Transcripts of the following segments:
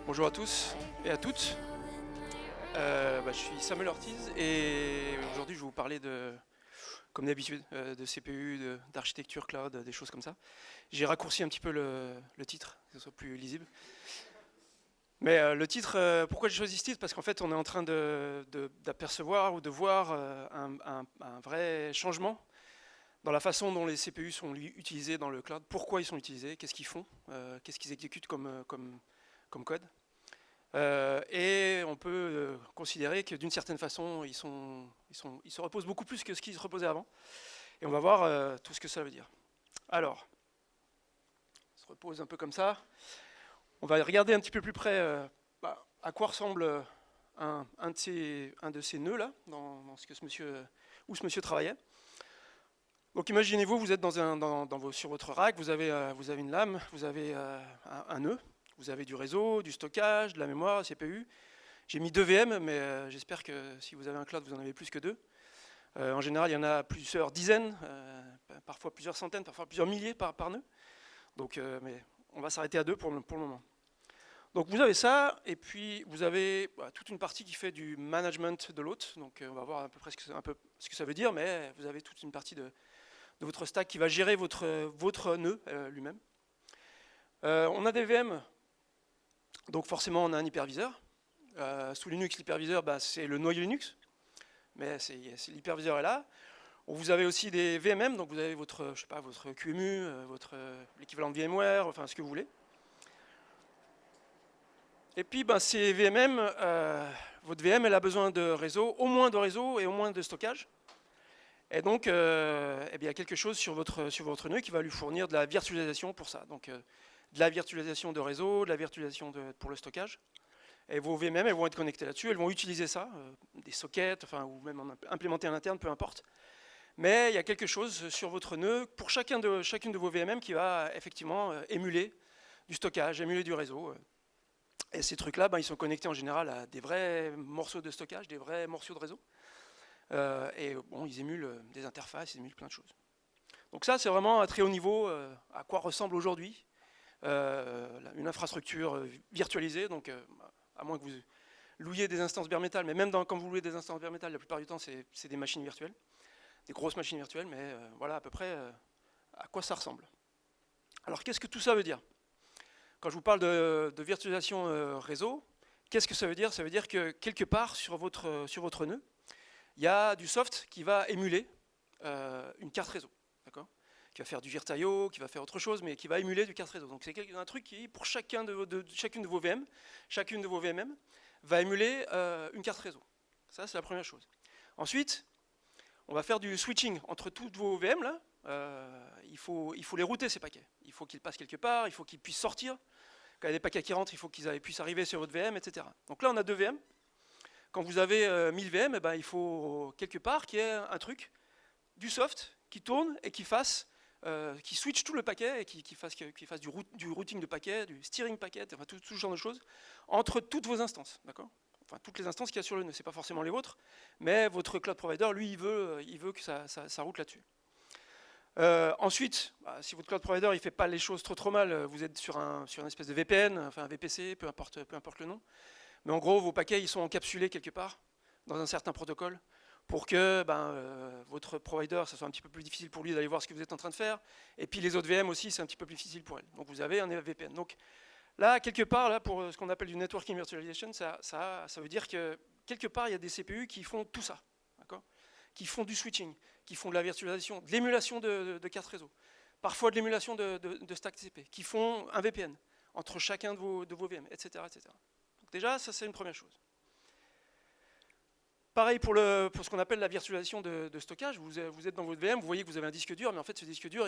Bonjour à tous et à toutes. Je suis Samuel Ortiz et aujourd'hui je vais vous parler comme d'habitude, de CPU, d'architecture cloud, des choses comme ça. J'ai raccourci un petit peu le titre, que ce soit plus lisible. Mais le titre, pourquoi j'ai choisi ce titre? Parce qu'en fait on est en train d'apercevoir ou de voir un vrai changement dans la façon dont les CPU sont utilisés dans le cloud, pourquoi ils sont utilisés, qu'est-ce qu'ils font, qu'est-ce qu'ils exécutent comme code. Et on peut considérer que d'une certaine façon, ils se reposent beaucoup plus que ce qu'ils se reposaient avant. Et on va voir tout ce que ça veut dire. Alors, on se repose un peu comme ça. On va regarder un petit peu plus près à quoi ressemble un de ces nœuds là, dans où ce monsieur travaillait. Donc imaginez-vous, vous êtes sur votre rack, vous avez une lame, vous avez un nœud, vous avez du réseau, du stockage, de la mémoire, CPU. J'ai mis 2 VM, mais j'espère que si vous avez un cloud, vous en avez plus que 2. En général, il y en a plusieurs dizaines, parfois plusieurs centaines, parfois plusieurs milliers par nœud. Donc, mais on va s'arrêter à 2 pour le moment. Donc vous avez ça, et puis vous avez toute une partie qui fait du management de l'hôte. Donc on va voir à peu près ce que ça veut dire, mais vous avez toute une partie de votre stack qui va gérer votre nœud lui-même. On a des VM, donc forcément on a un hyperviseur. Sous Linux, l'hyperviseur, c'est le noyau Linux, mais l'hyperviseur est là. Vous avez aussi des VMM, donc vous avez votre QEMU, l'équivalent de VMware, enfin ce que vous voulez. Et puis ces VMM, votre VM elle a besoin de réseau, au moins de réseau et au moins de stockage. Et donc il y a quelque chose sur votre nœud qui va lui fournir de la virtualisation pour ça. Donc de la virtualisation de réseau, de la virtualisation pour le stockage. Et vos VMM elles vont être connectées là-dessus, elles vont utiliser ça, des sockets, ou même implémenter en interne, peu importe. Mais il y a quelque chose sur votre nœud pour chacune de vos VMM qui va effectivement émuler du stockage, émuler du réseau. Et ces trucs-là, ils sont connectés en général à des vrais morceaux de stockage, des vrais morceaux de réseau. Ils émulent des interfaces, ils émulent plein de choses. Donc ça, c'est vraiment à très haut niveau à quoi ressemble aujourd'hui une infrastructure virtualisée. Donc, à moins que vous louiez des instances bare metal, mais même quand vous louez des instances bare metal, la plupart du temps, c'est des machines virtuelles, des grosses machines virtuelles, mais voilà à peu près à quoi ça ressemble. Alors, qu'est-ce que tout ça veut dire? Quand je vous parle de virtualisation réseau, qu'est-ce que ça veut dire? Ça veut dire que quelque part sur votre nœud, il y a du soft qui va émuler une carte réseau, d'accord? Qui va faire du Virtio, qui va faire autre chose, mais qui va émuler du carte réseau. Donc c'est un truc qui, pour chacune de vos VM, chacune de vos VMM, va émuler une carte réseau. Ça, c'est la première chose. Ensuite, on va faire du switching entre toutes vos VM là. Il faut les router ces paquets. Il faut qu'ils passent quelque part, il faut qu'ils puissent sortir. Quand il y a des paquets qui rentrent, il faut qu'ils puissent arriver sur votre VM, etc. Donc là, on a 2 VM. Quand vous avez 1000 VM, il faut quelque part qu'il y ait un truc, du soft, qui tourne et qui switch tout le paquet et qui fasse du routing de paquets, du steering packet, enfin tout ce genre de choses, entre toutes vos instances, d'accord? Enfin, toutes les instances qu'il y a sur le nœud, c'est pas forcément les vôtres, mais votre cloud provider, lui, il veut que ça route là-dessus. Ensuite, si votre cloud provider il fait pas les choses trop mal, vous êtes sur une espèce de VPN, enfin un VPC, peu importe le nom. Mais en gros, vos paquets ils sont encapsulés quelque part dans un certain protocole pour que votre provider, ça soit un petit peu plus difficile pour lui d'aller voir ce que vous êtes en train de faire. Et puis les autres VM aussi, c'est un petit peu plus difficile pour elles. Donc vous avez un VPN. Donc là, quelque part, là, pour ce qu'on appelle du networking virtualization, ça veut dire que quelque part, il y a des CPU qui font tout ça, d'accord? Qui font du switching, qui font de la virtualisation, de l'émulation de cartes réseau, parfois de l'émulation de stack TCP, qui font un VPN entre chacun de vos VM, etc., etc. Donc déjà, ça c'est une première chose. Pareil pour ce qu'on appelle la virtualisation de stockage. Vous êtes dans votre VM, vous voyez que vous avez un disque dur, mais en fait ce disque dur,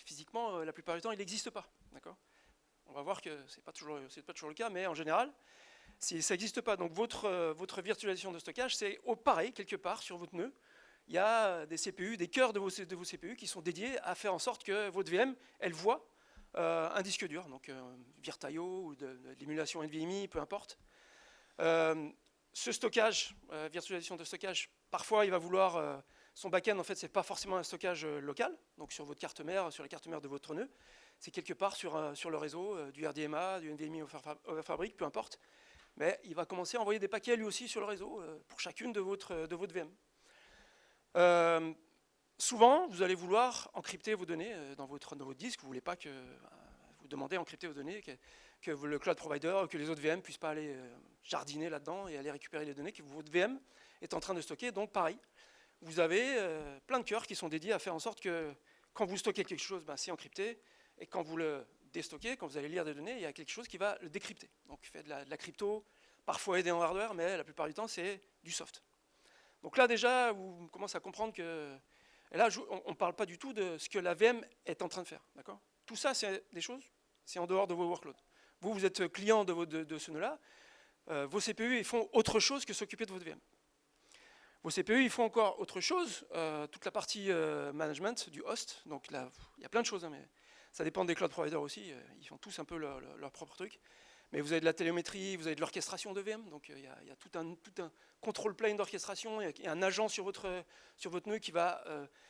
physiquement, la plupart du temps, il n'existe pas. D'accord ? On va voir que ce n'est pas toujours le cas, mais en général, ça n'existe pas. Donc votre virtualisation de stockage, c'est pareil, quelque part sur votre nœud, il y a des CPU, des cœurs de vos CPU qui sont dédiés à faire en sorte que votre VM, elle voit un disque dur, donc Virtio ou de l'émulation NVMe, peu importe. Ce stockage, virtualisation de stockage, parfois il va vouloir, son back-end en fait c'est pas forcément un stockage local, donc sur votre carte mère, sur les cartes mères de votre nœud, c'est quelque part sur le réseau, du RDMA, du NVMe over Fabric, peu importe. Mais il va commencer à envoyer des paquets lui aussi sur le réseau pour chacune de votre VM. Souvent, vous allez vouloir encrypter vos données dans votre disque. Vous ne voulez pas que vous demandez d'encrypter vos données, que le cloud provider, que les autres VM ne puissent pas aller jardiner là-dedans et aller récupérer les données que votre VM est en train de stocker. Donc pareil, vous avez plein de cœurs qui sont dédiés à faire en sorte que quand vous stockez quelque chose, c'est encrypté, et quand vous le déstockez, quand vous allez lire des données, il y a quelque chose qui va le décrypter. Donc fait de la crypto, parfois aidé en hardware, mais la plupart du temps c'est du soft. Donc là déjà, vous commencez à comprendre que... Et là, on ne parle pas du tout de ce que la VM est en train de faire. Tout ça, c'est des choses, c'est en dehors de vos workloads. Vous êtes client de ce nœud-là, vos CPU ils font autre chose que s'occuper de votre VM. Vos CPU ils font encore autre chose, toute la partie management du host, donc là, il y a plein de choses, mais ça dépend des cloud providers aussi, ils font tous un peu leur propre truc. Mais vous avez de la télémétrie, vous avez de l'orchestration de VM, donc il y a tout un control plane d'orchestration, il y a un agent sur votre nœud qui va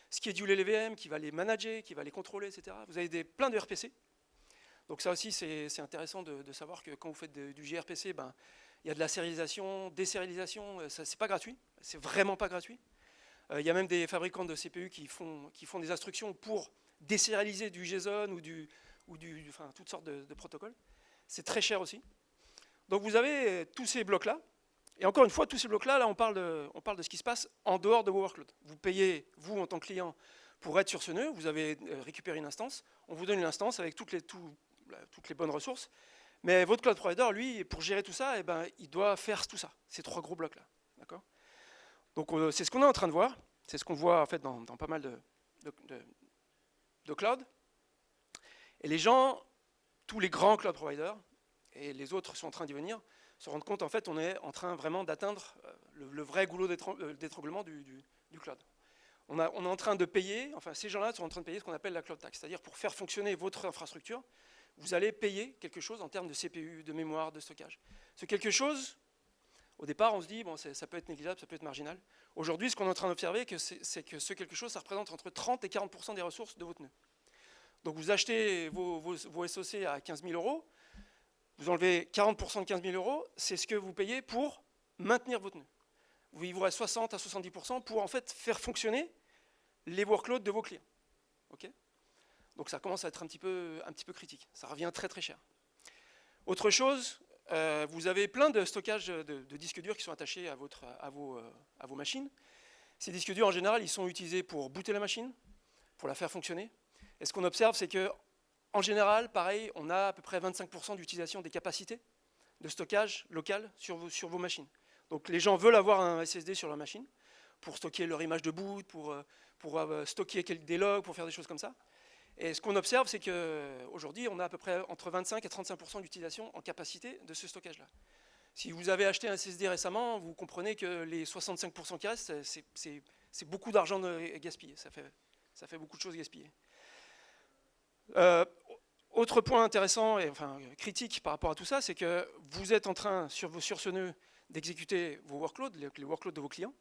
scheduler les VM, qui va les manager, qui va les contrôler, etc. Vous avez plein de RPC. Donc ça aussi, c'est intéressant de savoir que quand vous faites du gRPC, il y a de la sérialisation, désérialisation, c'est pas gratuit, c'est vraiment pas gratuit. Il y a même des fabricants de CPU qui font des instructions pour désérialiser du JSON ou enfin, toutes sortes de protocoles. C'est très cher aussi. Donc vous avez tous ces blocs-là. Et encore une fois, tous ces blocs-là, on parle de ce qui se passe en dehors de vos workloads. Vous payez, vous, en tant que client, pour être sur ce nœud. Vous avez récupéré une instance. On vous donne une instance avec toutes les bonnes ressources. Mais votre cloud provider, lui, pour gérer tout ça, il doit faire tout ça, ces trois gros blocs-là. D'accord ? Donc c'est ce qu'on est en train de voir. C'est ce qu'on voit en fait dans pas mal de cloud. Et les gens... tous les grands cloud providers, et les autres sont en train d'y venir, se rendent compte, en fait, on est en train vraiment d'atteindre le vrai goulot d'étranglement du cloud. On est en train de payer, enfin ces gens-là sont en train de payer ce qu'on appelle la cloud tax, c'est-à-dire pour faire fonctionner votre infrastructure, vous allez payer quelque chose en termes de CPU, de mémoire, de stockage. Ce quelque chose, au départ, on se dit, bon, ça peut être négligeable, ça peut être marginal. Aujourd'hui, ce qu'on est en train d'observer, c'est que ce quelque chose, ça représente entre 30 et 40% des ressources de votre nœud. Donc vous achetez vos SoC à 15 000 €, vous enlevez 40% de 15 000 €, c'est ce que vous payez pour maintenir votre nœud. Il vous reste 60 à 70% pour en fait faire fonctionner les workloads de vos clients. Okay ? Donc ça commence à être un petit peu critique, ça revient très très cher. Autre chose, vous avez plein de stockages de disques durs qui sont attachés à vos machines. Ces disques durs en général, ils sont utilisés pour booter la machine, pour la faire fonctionner. Et ce qu'on observe, c'est qu'en général, pareil, on a à peu près 25% d'utilisation des capacités de stockage local sur vos machines. Donc les gens veulent avoir un SSD sur leur machine pour stocker leur image de boot, pour stocker des logs, pour faire des choses comme ça. Et ce qu'on observe, c'est qu'aujourd'hui, on a à peu près entre 25 et 35% d'utilisation en capacité de ce stockage-là. Si vous avez acheté un SSD récemment, vous comprenez que les 65% qui restent, c'est beaucoup d'argent gaspillé. Ça fait beaucoup de choses gaspillées. Autre point intéressant et enfin critique par rapport à tout ça, c'est que vous êtes en train sur ce nœud d'exécuter vos workloads, les workloads de vos clients,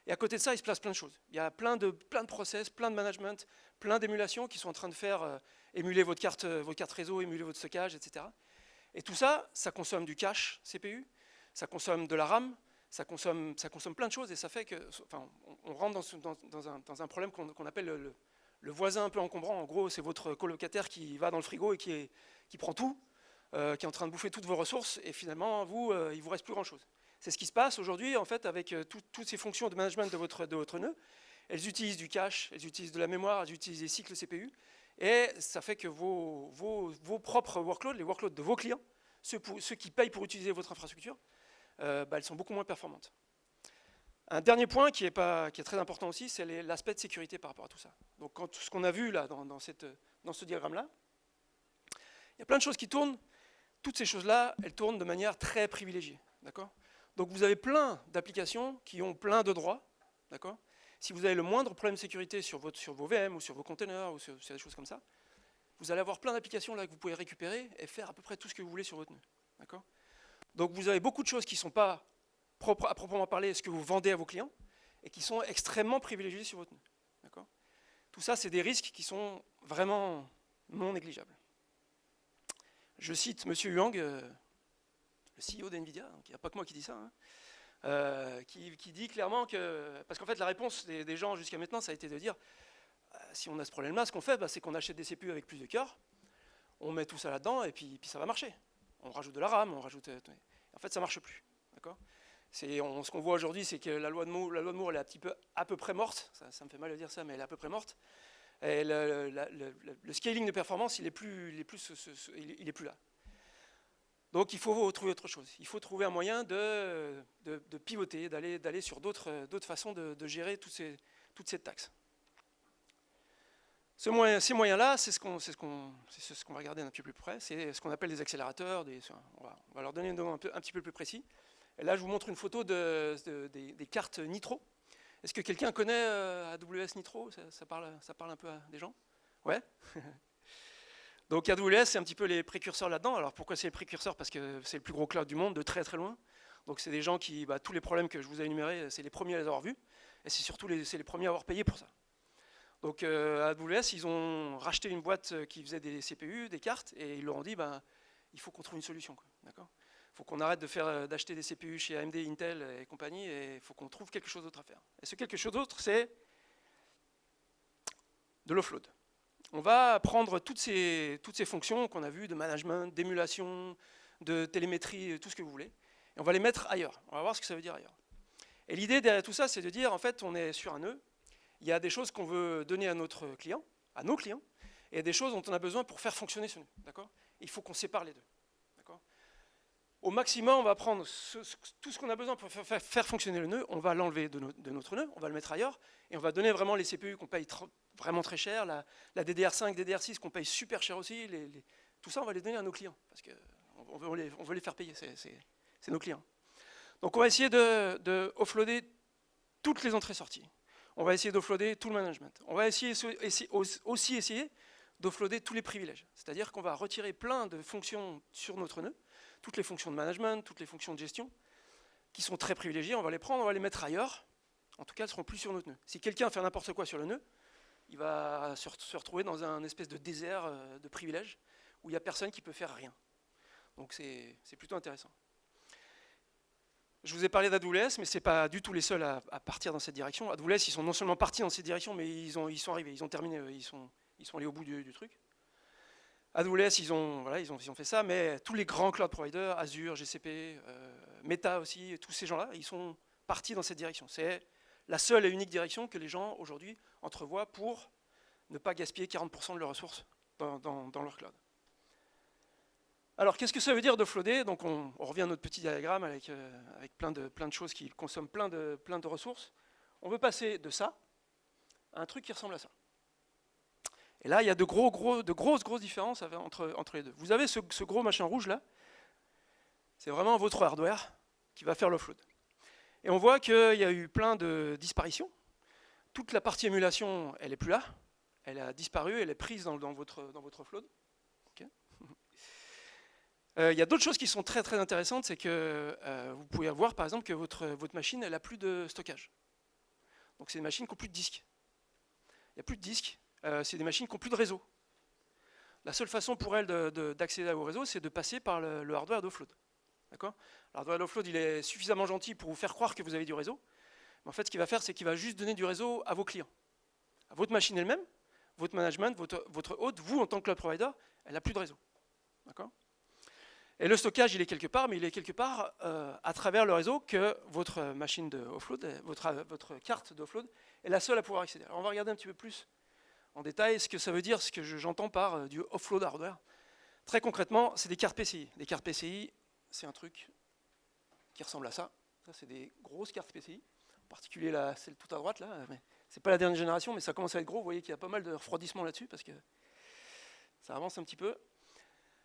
et à côté de ça, il se place plein de choses. Il y a plein de process, plein de management, plein d'émulations qui sont en train de faire émuler votre carte réseau, émuler votre stockage, etc. Et tout ça, ça consomme du cache CPU, ça consomme de la RAM, ça consomme plein de choses, et ça fait que, enfin, on rentre dans un problème qu'on appelle le voisin un peu encombrant. En gros, c'est votre colocataire qui va dans le frigo et qui prend tout, qui est en train de bouffer toutes vos ressources, et finalement, il ne vous reste plus grand-chose. C'est ce qui se passe aujourd'hui, en fait, avec toutes ces fonctions de management de votre nœud. Elles utilisent du cache, elles utilisent de la mémoire, elles utilisent des cycles CPU, et ça fait que vos propres workloads, les workloads de vos clients, ceux qui payent pour utiliser votre infrastructure, elles sont beaucoup moins performantes. Un dernier point qui est très important aussi, c'est l'aspect de sécurité par rapport à tout ça. Donc ce qu'on a vu là dans ce diagramme-là, il y a plein de choses qui tournent. Toutes ces choses-là, elles tournent de manière très privilégiée. D'accord ? Donc vous avez plein d'applications qui ont plein de droits. D'accord ? Si vous avez le moindre problème de sécurité sur vos VM ou sur vos containers ou sur des choses comme ça, vous allez avoir plein d'applications là que vous pouvez récupérer et faire à peu près tout ce que vous voulez sur votre nœud. D'accord ? Donc vous avez beaucoup de choses qui ne sont pas propres à proprement parler ce que vous vendez à vos clients et qui sont extrêmement privilégiées sur votre nœud. D'accord ? Tout ça, c'est des risques qui sont vraiment non négligeables. Je cite M. Huang, le CEO d'NVIDIA, donc il n'y a pas que moi qui dis ça, hein, qui dit clairement que... Parce qu'en fait, la réponse des gens jusqu'à maintenant, ça a été de dire, si on a ce problème-là, ce qu'on fait, c'est qu'on achète des CPU avec plus de cœurs, on met tout ça là-dedans, et puis ça va marcher. On rajoute de la RAM, on rajoute... En fait, ça ne marche plus. D'accord ? Ce qu'on voit aujourd'hui, c'est que la loi de Moore, elle est à peu près morte. Ça me fait mal de dire ça, mais elle est à peu près morte. Et le scaling de performance, il est plus là. Donc il faut trouver autre chose. Il faut trouver un moyen de pivoter, d'aller sur d'autres façons de gérer toutes ces taxes. Ces moyens-là, c'est ce qu'on va regarder un petit peu plus près. C'est ce qu'on appelle des accélérateurs. On va leur donner un nom un petit peu plus précis. Et là, je vous montre une photo des cartes Nitro. Est-ce que quelqu'un connaît AWS Nitro ? Ça parle un peu à des gens ? Ouais. Donc AWS, c'est un petit peu les précurseurs là-dedans. Alors pourquoi c'est les précurseurs ? Parce que c'est le plus gros cloud du monde, de très très loin. Donc c'est des gens qui, tous les problèmes que je vous ai énumérés, c'est les premiers à les avoir vus. Et c'est surtout les premiers à avoir payé pour ça. Donc AWS, ils ont racheté une boîte qui faisait des CPU, des cartes, et ils leur ont dit, il faut qu'on trouve une solution. D'accord ? Il faut qu'on arrête d'acheter des CPU chez AMD, Intel et compagnie, et il faut qu'on trouve quelque chose d'autre à faire. Et ce quelque chose d'autre, c'est de l'offload. On va prendre toutes ces fonctions qu'on a vues de management, d'émulation, de télémétrie, tout ce que vous voulez, et on va les mettre ailleurs. On va voir ce que ça veut dire ailleurs. Et l'idée derrière tout ça, c'est de dire, en fait, on est sur un nœud, il y a des choses qu'on veut donner à notre client, à nos clients, et il y a des choses dont on a besoin pour faire fonctionner ce nœud. D'accord ? Il faut qu'on sépare les deux. D'accord ? Au maximum, on va prendre tout ce qu'on a besoin pour faire fonctionner le nœud, on va l'enlever de notre nœud, on va le mettre ailleurs, et on va donner vraiment les CPU qu'on paye vraiment très cher, la DDR5, DDR6 qu'on paye super cher aussi, tout ça on va les donner à nos clients, parce qu'on veut les faire payer, c'est nos clients. Donc on va essayer de offloader toutes les entrées-sorties, on va essayer d'offloader tout le management, on va aussi essayer d'offloader tous les privilèges, c'est-à-dire qu'on va retirer plein de fonctions sur notre nœud, toutes les fonctions de management, toutes les fonctions de gestion, qui sont très privilégiées, on va les prendre, on va les mettre ailleurs, en tout cas elles ne seront plus sur notre nœud. Si quelqu'un fait n'importe quoi sur le nœud, il va se retrouver dans un espèce de désert de privilèges, où il n'y a personne qui peut faire rien. Donc c'est plutôt intéressant. Je vous ai parlé d'AWS, mais ce n'est pas du tout les seuls à partir dans cette direction. AWS, ils sont non seulement partis dans cette direction, mais ils sont arrivés, ils ont terminé, ils sont allés au bout du truc. AWS, ils ont fait ça, mais tous les grands cloud providers, Azure, GCP, Meta aussi, tous ces gens-là, ils sont partis dans cette direction. C'est la seule et unique direction que les gens aujourd'hui entrevoient pour ne pas gaspiller 40% de leurs ressources dans leur cloud. Alors, qu'est-ce que ça veut dire d'offloader ? Donc, on revient à notre petit diagramme avec plein de choses qui consomment plein de ressources. On veut passer de ça à un truc qui ressemble à ça. Et là, il y a de grosses différences entre les deux. Vous avez ce gros machin rouge là, c'est vraiment votre hardware qui va faire l'offload. Et on voit qu'il y a eu plein de disparitions. Toute la partie émulation, elle n'est plus là. Elle a disparu, elle est prise dans votre offload. Okay. Il y a d'autres choses qui sont très très intéressantes, c'est que vous pouvez voir par exemple que votre machine, elle n'a plus de stockage. Donc c'est des machines qui n'ont plus de disque. Il n'y a plus de disque. C'est des machines qui n'ont plus de réseau. La seule façon pour elles d'accéder au réseau, c'est de passer par le hardware d'offload. D'accord ? L'hardware d'offload, il est suffisamment gentil pour vous faire croire que vous avez du réseau. Mais en fait, ce qu'il va faire, c'est qu'il va juste donner du réseau à vos clients. À votre machine elle-même, votre management, votre hôte, vous en tant que cloud provider, elle n'a plus de réseau. D'accord ? Et le stockage, il est quelque part, mais il est quelque part à travers le réseau que votre machine d'offload, votre carte d'offload, est la seule à pouvoir accéder. Alors on va regarder un petit peu plus en détail ce que ça veut dire, ce que j'entends par du offload hardware. Très concrètement, c'est des cartes PCI. Des cartes PCI, c'est un truc qui ressemble à ça. Ça, c'est des grosses cartes PCI. En particulier, celle tout à droite, là. C'est pas la dernière génération, mais ça commence à être gros. Vous voyez qu'il y a pas mal de refroidissement là-dessus, parce que ça avance un petit peu.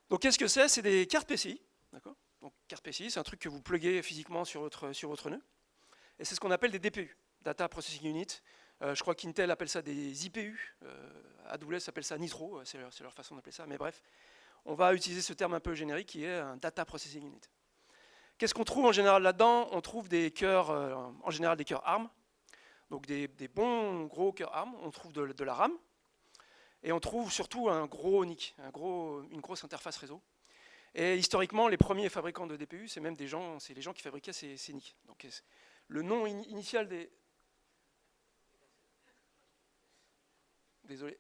Donc, qu'est-ce que c'est ? C'est des cartes PCI. D'accord ? Donc, carte PCI, c'est un truc que vous pluguez physiquement sur votre nœud. Et c'est ce qu'on appelle des DPU, Data Processing Unit. Je crois qu'Intel appelle ça des IPU, AWS appelle ça Nitro, c'est leur façon d'appeler ça, mais bref, on va utiliser ce terme un peu générique qui est un Data Processing Unit. Qu'est-ce qu'on trouve en général là-dedans ? On trouve des cœurs, en général des cœurs ARM, donc des bons gros cœurs ARM, on trouve de la RAM, et on trouve surtout un gros NIC, une grosse interface réseau. Et historiquement, les premiers fabricants de DPU, c'est même des gens, c'est les gens qui fabriquaient ces NIC. Donc, le nom initial des... Désolé.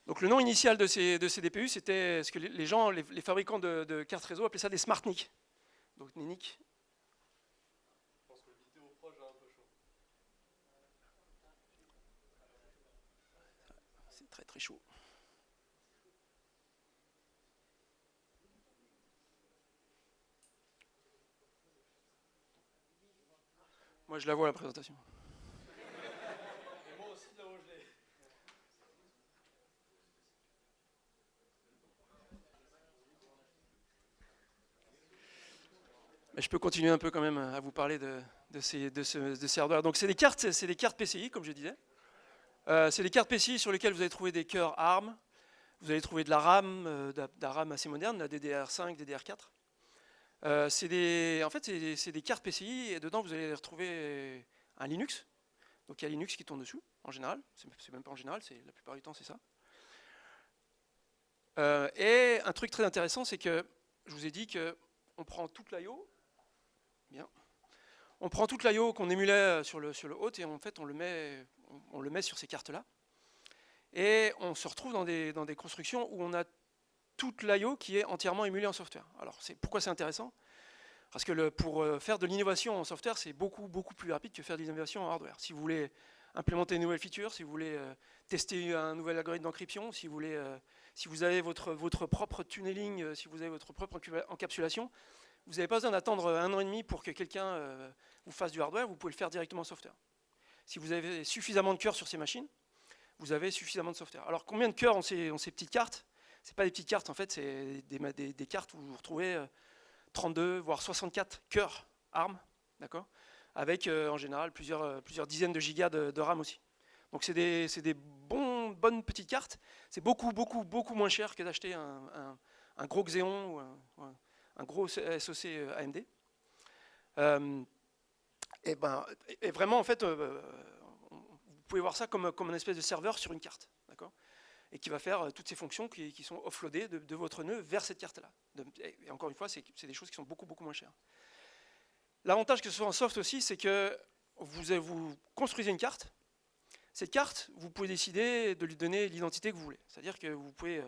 Donc le nom initial de ces DPU, c'était ce que les gens, les fabricants de cartes réseau appelaient ça des smart NIC. Donc des NIC. Je pense que le vidéo proche a un peu chaud. C'est très très chaud. Moi je la vois la présentation. Et moi aussi, là où je l'ai. Mais je peux continuer un peu quand même à vous parler de ces hardware. Donc c'est des cartes PCI, comme je disais. C'est des cartes PCI sur lesquelles vous allez trouver des cœurs ARM. Vous allez trouver de la RAM, de la RAM assez moderne, la DDR5, DDR4. En fait, c'est des cartes PCI et dedans vous allez retrouver un Linux. Donc il y a Linux qui tourne dessus, en général. C'est même pas en général, la plupart du temps c'est ça. Et un truc très intéressant, c'est que je vous ai dit qu'on prend toute l'IO. Bien. On prend toute l'IO qu'on émulait sur le hôte et en fait on le met sur ces cartes-là. Et on se retrouve dans des constructions où on a toute l'IO qui est entièrement émulée en software. Alors pourquoi c'est intéressant? Parce que pour faire de l'innovation en software, c'est beaucoup plus rapide que faire de l'innovation en hardware. Si vous voulez implémenter une nouvelle feature, si vous voulez tester un nouvel algorithme d'encryption, si vous avez votre propre tunneling, si vous avez votre propre encapsulation, vous n'avez pas besoin d'attendre 1 an et demi pour que quelqu'un vous fasse du hardware, vous pouvez le faire directement en software. Si vous avez suffisamment de cœurs sur ces machines, vous avez suffisamment de software. Alors combien de cœurs ont ces petites cartes? Ce n'est pas des petites cartes, en fait, c'est des cartes où vous retrouvez 32, voire 64 cœurs ARM, d'accord, avec en général plusieurs dizaines de gigas de RAM aussi. Donc c'est des bonnes petites cartes. C'est beaucoup moins cher que d'acheter un gros Xeon ou un gros SoC AMD. Et vraiment, en fait, vous pouvez voir ça comme une espèce de serveur sur une carte, d'accord, et qui va faire toutes ces fonctions qui sont offloadées de votre nœud vers cette carte-là. Et encore une fois, c'est des choses qui sont beaucoup moins chères. L'avantage que ce soit en soft aussi, c'est que vous construisez une carte. Cette carte, vous pouvez décider de lui donner l'identité que vous voulez. C'est-à-dire que vous pouvez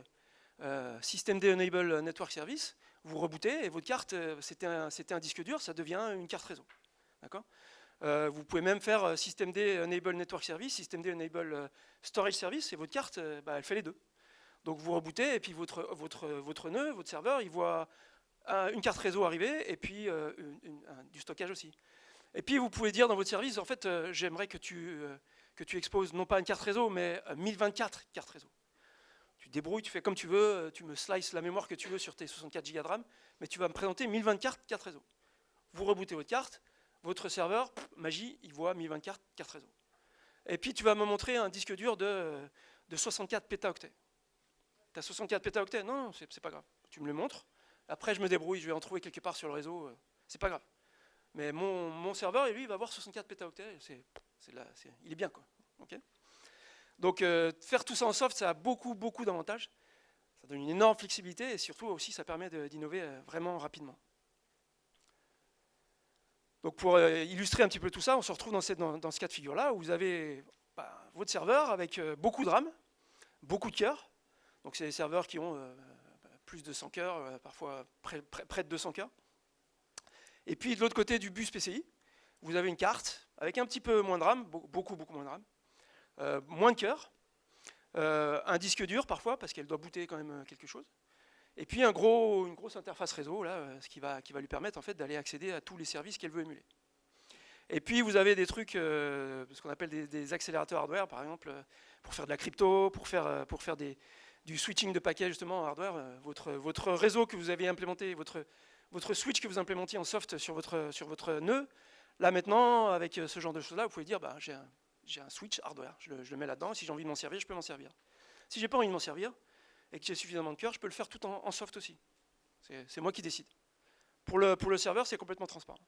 systemd enable network service, vous rebootez et votre carte, c'était un disque dur, ça devient une carte réseau. D'accord ? Vous pouvez même faire systemd enable network service, systemd enable storage service, et votre carte, elle fait les deux. Donc vous rebootez et puis votre nœud, votre serveur, il voit une carte réseau arriver et puis du stockage aussi. Et puis vous pouvez dire dans votre service, en fait, j'aimerais que tu exposes non pas une carte réseau, mais 1024 cartes réseau. Tu débrouilles, tu fais comme tu veux, tu me slices la mémoire que tu veux sur tes 64 Go de RAM, mais tu vas me présenter 1024 cartes réseau. Vous rebootez votre carte, votre serveur, magie, il voit 1024 cartes réseau. Et puis tu vas me montrer un disque dur de 64 pétaoctets. Tu as 64 pétaoctets? Non, c'est pas grave. Tu me le montres. Après, je me débrouille, je vais en trouver quelque part sur le réseau. C'est pas grave. Mais mon serveur, lui, il va avoir 64 pétaoctets. Il est bien, quoi. Okay, donc, faire tout ça en soft, ça a beaucoup d'avantages. Ça donne une énorme flexibilité et surtout aussi, ça permet d'innover vraiment rapidement. Donc, pour illustrer un petit peu tout ça, on se retrouve dans ce cas de figure-là où vous avez votre serveur avec beaucoup de RAM, beaucoup de cœurs. Donc, c'est des serveurs qui ont plus de 100 cœurs, parfois près de 200 cœurs. Et puis, de l'autre côté du bus PCI, vous avez une carte avec un petit peu moins de RAM, beaucoup moins de RAM, moins de cœurs, un disque dur parfois, parce qu'elle doit booter quand même quelque chose, et puis une grosse interface réseau, là, ce qui va lui permettre en fait, d'aller accéder à tous les services qu'elle veut émuler. Et puis vous avez des trucs, ce qu'on appelle des accélérateurs hardware, par exemple, pour faire de la crypto, pour faire du switching de paquets justement en hardware. Votre réseau que vous avez implémenté, votre switch que vous implémentiez en soft sur votre nœud, là maintenant, avec ce genre de choses-là, vous pouvez dire, j'ai un switch hardware, je le mets là-dedans, si j'ai envie de m'en servir, je peux m'en servir. Si j'ai pas envie de m'en servir, et que j'ai suffisamment de cœur, je peux le faire tout en soft aussi. C'est moi qui décide. Pour le serveur, c'est complètement transparent.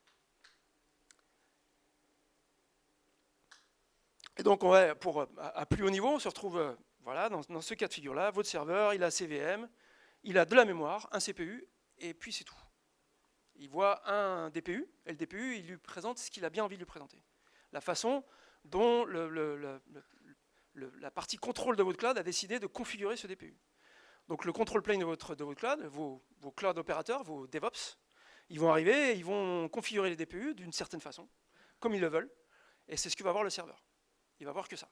Et donc, à plus haut niveau, on se retrouve voilà, dans ce cas de figure-là, votre serveur, il a CVM, il a de la mémoire, un CPU, et puis c'est tout. Il voit un DPU, et le DPU, il lui présente ce qu'il a bien envie de lui présenter. La façon dont la partie contrôle de votre cloud a décidé de configurer ce DPU. Donc le control plane de votre cloud, vos cloud opérateurs, vos DevOps, ils vont arriver et ils vont configurer les DPU d'une certaine façon, comme ils le veulent, et c'est ce que va voir le serveur. Il va voir que ça.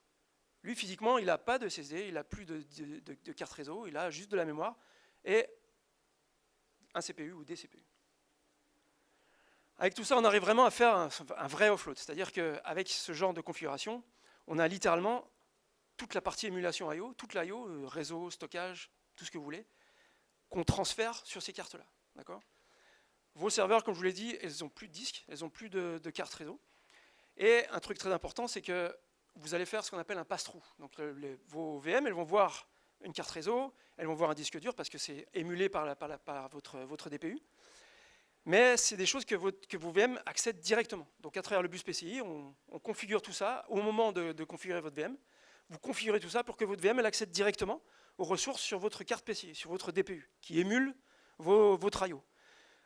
Lui, physiquement, il n'a pas de SSD, il n'a plus de carte réseau, il a juste de la mémoire et un CPU ou des CPU. Avec tout ça, on arrive vraiment à faire un vrai offload. C'est-à-dire qu'avec ce genre de configuration, on a littéralement toute la partie émulation I/O, toute l'I/O, réseau, stockage, tout ce que vous voulez, qu'on transfère sur ces cartes-là. D'accord ? Vos serveurs, comme je vous l'ai dit, elles n'ont plus de disques, elles n'ont plus de carte réseau. Et un truc très important, c'est que vous allez faire ce qu'on appelle un pass-through. Donc vos VM, elles vont voir une carte réseau, elles vont voir un disque dur parce que c'est émulé par votre DPU. Mais c'est des choses que vos VM accèdent directement. Donc à travers le bus PCI, on configure tout ça. Au moment de configurer votre VM, vous configurez tout ça pour que votre VM elle accède directement aux ressources sur votre carte PCI, sur votre DPU, qui émule votre I/O.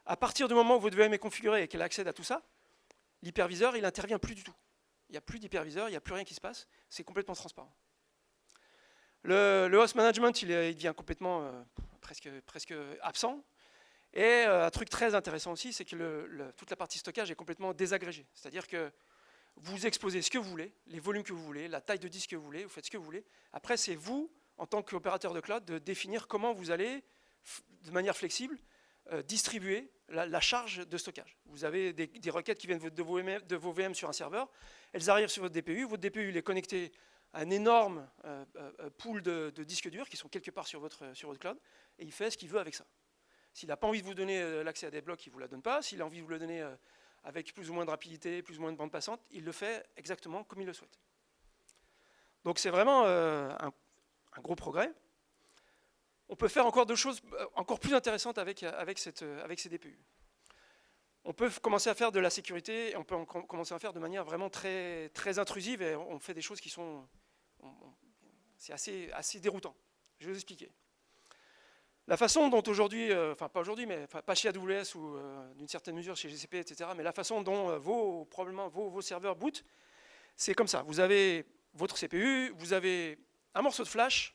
À partir du moment où votre VM est configurée et qu'elle accède à tout ça, l'hyperviseur, il n'intervient plus du tout. Il n'y a plus d'hyperviseur, il n'y a plus rien qui se passe, c'est complètement transparent. Le host management, il devient complètement presque absent. Et un truc très intéressant aussi, c'est que toute la partie stockage est complètement désagrégée. C'est-à-dire que vous exposez ce que vous voulez, les volumes que vous voulez, la taille de disque que vous voulez, vous faites ce que vous voulez. Après, c'est vous, en tant qu'opérateur de cloud, de définir comment vous allez, de manière flexible, distribuer la charge de stockage. Vous avez des requêtes qui viennent de vos VM sur un serveur, elles arrivent sur votre DPU il est connecté à un énorme pool de disques durs qui sont quelque part sur votre cloud, et il fait ce qu'il veut avec ça. S'il n'a pas envie de vous donner l'accès à des blocs, il ne vous la donne pas. S'il a envie de vous le donner avec plus ou moins de rapidité, plus ou moins de bande passante, il le fait exactement comme il le souhaite. Donc c'est vraiment un gros progrès. On peut faire encore d'autres choses encore plus intéressantes avec ces DPU. On peut commencer à faire de la sécurité, et on peut commencer à faire de manière vraiment très, très intrusive, et on fait des choses qui sont... c'est assez déroutant. Je vais vous expliquer. La façon dont aujourd'hui, enfin pas aujourd'hui, mais pas chez AWS ou d'une certaine mesure chez GCP, etc., mais la façon dont probablement vos serveurs bootent, c'est comme ça. Vous avez votre CPU, vous avez un morceau de flash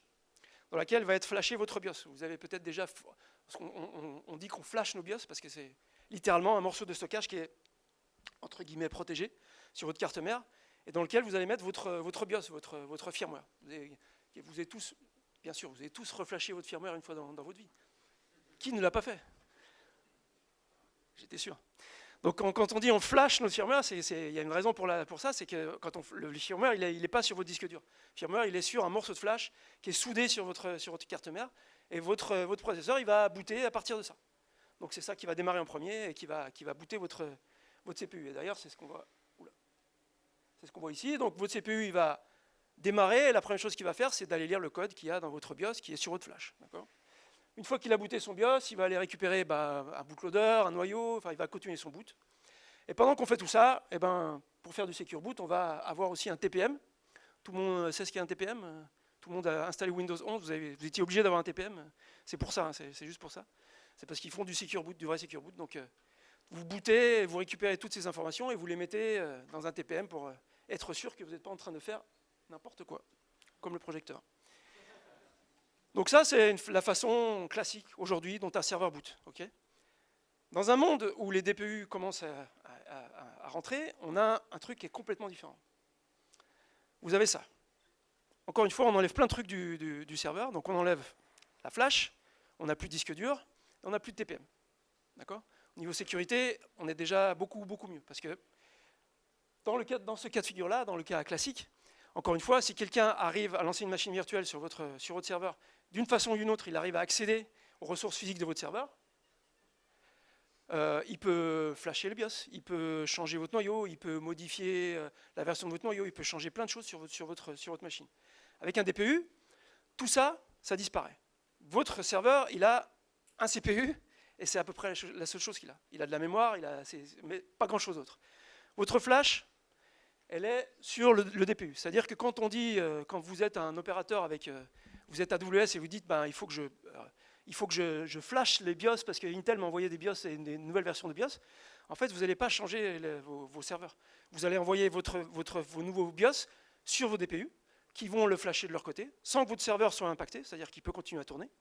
dans lequel va être flashé votre BIOS. Vous avez peut-être déjà... On dit qu'on flash nos BIOS parce que c'est littéralement un morceau de stockage qui est, entre guillemets, protégé sur votre carte mère et dans lequel vous allez mettre votre BIOS, votre firmware. Vous avez tous... Bien sûr, vous avez tous reflashé votre firmware une fois dans votre vie. Qui ne l'a pas fait? J'étais sûr. Donc quand on dit on flash notre firmware, il y a une raison pour ça, c'est que quand le firmware, il n'est pas sur votre disque dur. Le firmware, il est sur un morceau de flash qui est soudé sur votre carte mère, et votre processeur, il va booter à partir de ça. Donc c'est ça qui va démarrer en premier et qui va booter votre CPU. Et d'ailleurs, c'est ce qu'on voit. C'est ce qu'on voit ici. Donc votre CPU, il va démarrer, et la première chose qu'il va faire, c'est d'aller lire le code qu'il y a dans votre BIOS qui est sur votre flash. Une fois qu'il a booté son BIOS, il va aller récupérer un bootloader, un noyau, enfin il va continuer son boot. Et pendant qu'on fait tout ça, pour faire du secure boot, on va avoir aussi un TPM. Tout le monde sait ce qu'est un TPM? Tout le monde a installé Windows 11, vous étiez obligé d'avoir un TPM. C'est pour ça, c'est juste pour ça. C'est parce qu'ils font du secure boot, du vrai secure boot. Donc vous bootez, vous récupérez toutes ces informations et vous les mettez dans un TPM pour être sûr que vous n'êtes pas en train de faire n'importe quoi, comme le projecteur. Donc ça, c'est la façon classique aujourd'hui dont un serveur boot. Okay, dans un monde où les DPU commencent à rentrer, on a un truc qui est complètement différent. Vous avez ça. Encore une fois, on enlève plein de trucs du serveur. Donc on enlève la flash, on n'a plus de disque dur, et on n'a plus de TPM. D'accord ? Au niveau sécurité, on est déjà beaucoup mieux. Parce que dans ce cas de figure-là, dans le cas classique, encore une fois, si quelqu'un arrive à lancer une machine virtuelle sur votre serveur, d'une façon ou d'une autre, il arrive à accéder aux ressources physiques de votre serveur, il peut flasher le BIOS, il peut changer votre noyau, il peut modifier la version de votre noyau, il peut changer plein de choses sur votre machine. Avec un DPU, tout ça, ça disparaît. Votre serveur, il a un CPU, et c'est à peu près la seule chose qu'il a. Il a de la mémoire, mais pas grand-chose d'autre. Votre flash, elle est sur le DPU. C'est-à-dire que quand on dit, quand vous êtes un opérateur avec, vous êtes AWS et vous dites, ben, il faut que je flash les BIOS parce que Intel m'a envoyé des BIOS et des nouvelles versions de BIOS, en fait, vous n'allez pas changer vos serveurs. Vous allez envoyer vos nouveaux BIOS sur vos DPU qui vont le flasher de leur côté sans que votre serveur soit impacté, c'est-à-dire qu'il peut continuer à tourner.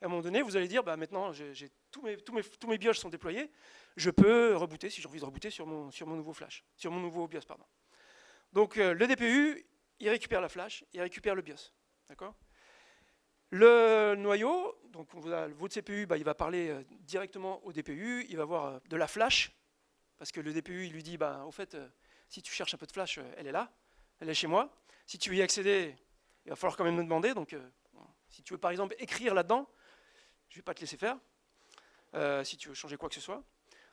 Et à un moment donné, vous allez dire, bah, maintenant, tous mes BIOS sont déployés, je peux rebooter si j'ai envie de rebooter sur mon nouveau flash, sur mon nouveau BIOS, pardon. Donc le DPU, il récupère la flash, il récupère le BIOS. D'accord ? Le noyau, donc votre CPU, bah, il va parler directement au DPU, il va avoir de la flash, parce que le DPU, il lui dit, bah, au fait, si tu cherches un peu de flash, elle est là, elle est chez moi. Si tu veux y accéder, il va falloir quand même me demander. Donc, si tu veux par exemple écrire là-dedans, je ne vais pas te laisser faire, si tu veux changer quoi que ce soit.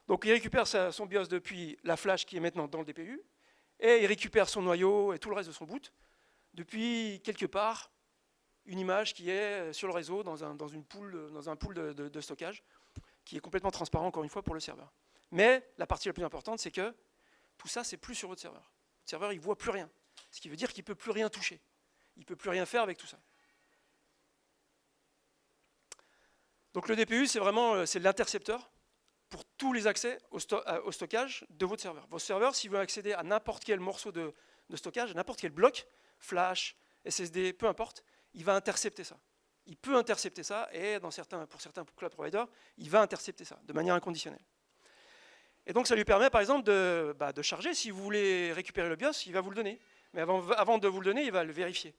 Donc, il récupère son BIOS depuis la flash qui est maintenant dans le DPU, et il récupère son noyau et tout le reste de son boot depuis quelque part une image qui est sur le réseau dans un pool de stockage qui est complètement transparent encore une fois pour le serveur. Mais la partie la plus importante, c'est que tout ça, c'est plus sur votre serveur. Le serveur, il ne voit plus rien. Ce qui veut dire qu'il ne peut plus rien toucher. Il ne peut plus rien faire avec tout ça. Donc le DPU, c'est vraiment l'intercepteur pour tous les accès au stockage de votre serveur. Votre serveur, s'il veut accéder à n'importe quel morceau de stockage, à n'importe quel bloc, flash, SSD, peu importe, il va intercepter ça. Il peut intercepter ça, et pour certains cloud providers, il va intercepter ça de manière inconditionnelle. Et donc ça lui permet par exemple de charger. Si vous voulez récupérer le BIOS, il va vous le donner. Mais avant de vous le donner, il va le vérifier.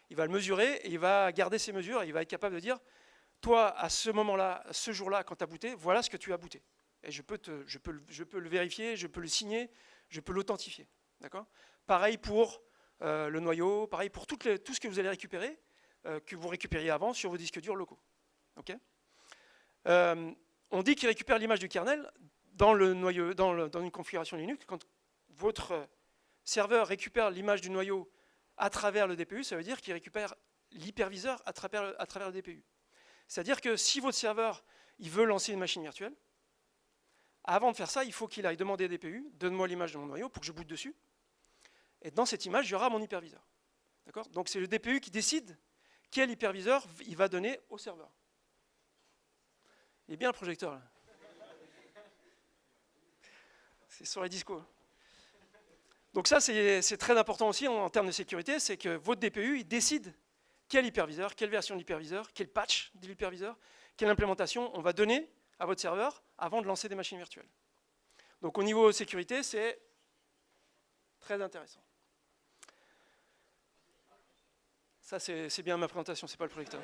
Il va le mesurer, et il va garder ses mesures, et il va être capable de dire, toi, à ce moment-là, ce jour-là, quand tu as booté, voilà ce que tu as booté. Et je peux le vérifier, je peux le signer, je peux l'authentifier. D'accord ? Pareil pour le noyau, pareil pour tout ce que vous allez récupérer, que vous récupériez avant sur vos disques durs locaux. Okay ? On dit qu'il récupère l'image du kernel dans le noyau, dans une configuration Linux. Quand votre serveur récupère l'image du noyau à travers le DPU, ça veut dire qu'il récupère l'hyperviseur à travers le DPU. C'est-à-dire que si votre serveur il veut lancer une machine virtuelle, avant de faire ça, il faut qu'il aille demander au DPU, donne-moi l'image de mon noyau pour que je boote dessus. Et dans cette image, il y aura mon hyperviseur. D'accord ? Donc c'est le DPU qui décide quel hyperviseur il va donner au serveur. Il est bien le projecteur là. C'est sur les discos. Donc ça, c'est très important aussi en termes de sécurité, c'est que votre DPU, il décide quel hyperviseur, quelle version de l'hyperviseur, quel patch de l'hyperviseur, quelle implémentation on va donner à votre serveur avant de lancer des machines virtuelles. Donc au niveau sécurité, c'est très intéressant. Ça, c'est bien ma présentation, c'est pas le projecteur.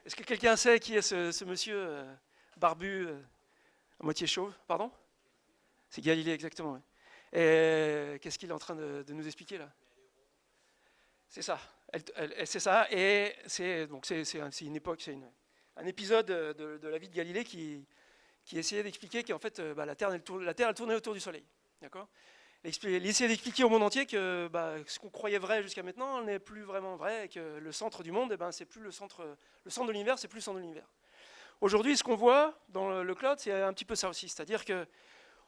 Est-ce que quelqu'un sait qui est ce monsieur barbu, à moitié chauve? Pardon? C'est Galilée, exactement. Ouais. Et qu'est-ce qu'il est en train de nous expliquer là? C'est ça. C'est ça. Et c'est une époque, c'est un épisode de la vie de Galilée qui essayait d'expliquer qu'en fait la Terre elle tournait autour du Soleil. D'accord? Il essayait d'expliquer au monde entier que ce qu'on croyait vrai jusqu'à maintenant n'est plus vraiment vrai, et que le centre du monde, c'est plus le centre de l'univers, c'est plus le centre de l'univers. Aujourd'hui, ce qu'on voit dans le cloud, c'est un petit peu ça aussi. C'est-à-dire que